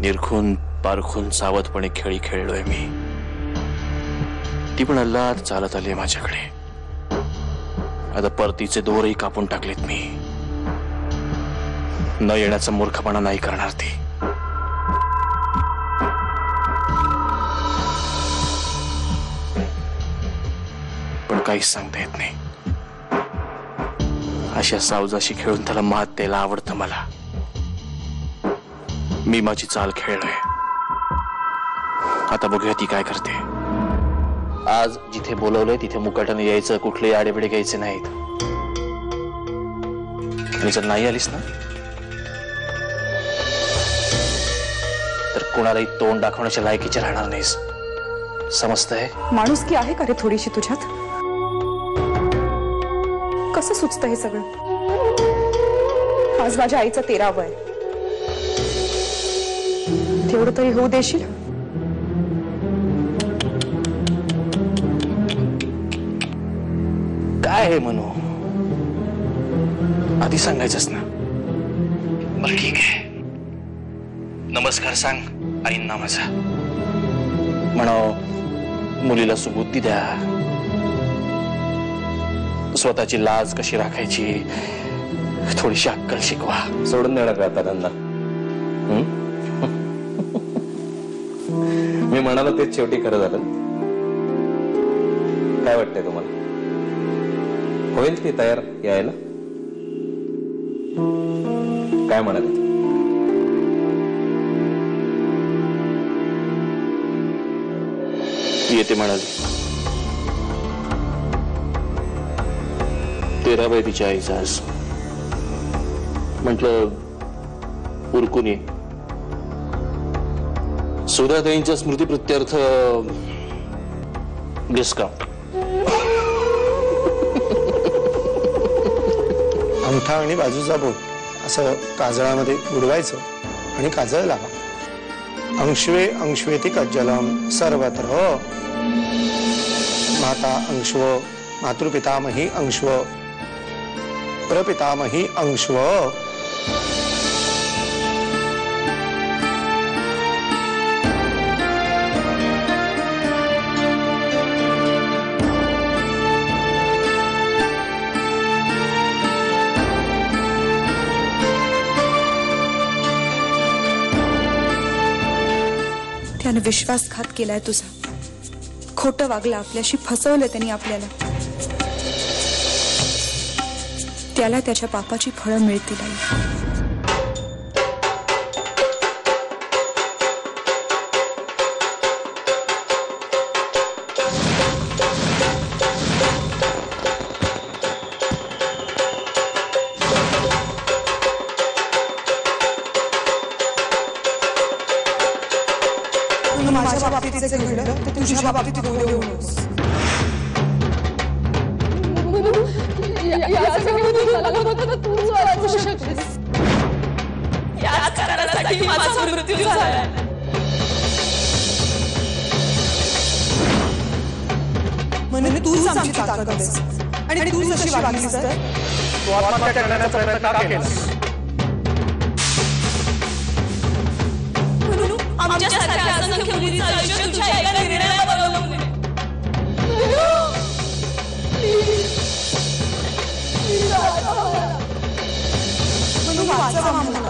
निरखून पारखून सावधपणे खेळी खेळलोय मी. ती पण अल्लाद चालत आली माझ्याकडे. आता परतीचे दोरही कापून टाकलेत मी. न येण्याचा मूर्खपणा नाही करणार ती. पण काहीच सांगता येत नाही. अशा सावजाशी खेळून त्याला मात द्यायला आवडतं मला. मी माझी चाल खेळलोय. आता बघूया ती काय करते. आज जिथे बोलवलंय तिथे मुकाट्याने यायचं, कुठलेही आडेबिडे घ्यायचे नाहीत. आणि जर नाही आलीस ना तर कुणालाही तोंड दाखवण्याच्या लायकीचे राहणार नाहीस. समजतंय? माणुसकी आहे का रे थोडीशी तुझ्यात? कसं सुचतं हे सगळं? आज माझ्या आईचं 13वं आहे. तेवढं तरी होऊ देशील? काय हे म्हणू, आधी सांगायचंच ना. बरं ठीक आहे, नमस्कार सांग आईंना माझा. म्हणाव मुलीला सुबुद्धी द्या. स्वतःची लाज कशी राखायची थोडीशी अक्कल शिकवा. सोडून देणार का आता त्यांना? मी म्हणालो तेच शेवटी खरं झालं. काय वाटतंय तुम्हाला? होईल ती तयार यायला? काय म्हणाले? येते म्हणाली. 13 तिच्या आईचा आज. म्हटलं उरकून ये. सुधाताईंच्या स्मृती प्रत्यर्थ डिस्काउंट. अंगठा आणि बाजूचा बोट असं काजळामध्ये बुडवायचं आणि काजळ लावा. अंश्वे अंश्वेति कज्जलम सर्वत्र. माता अंश्व, मातृपितामही अंश्व, प्रपितामही अंश्व. त्याने विश्वासघात केलाय तुझा. खोटं वागलं आपल्याशी, फसवलं त्यांनी आपल्याला. त्याला त्याच्या पापाची फळं मिळतील. माझ्या बाबतीत जे घडलं ते तुझ्या बाबतीत होऊ नकोस. म्हणून तूच आमची ताकद आहेस आणि तू जशी वागलीस तर तू आत्महत्या करण्याचा प्रयत्न का केलास? आमच्यासारख्या असंख्य मुलींचं आयुष्य तुझ्या एका निर्णयावर अवलंबून आहे. म्हणून वाचवा मला.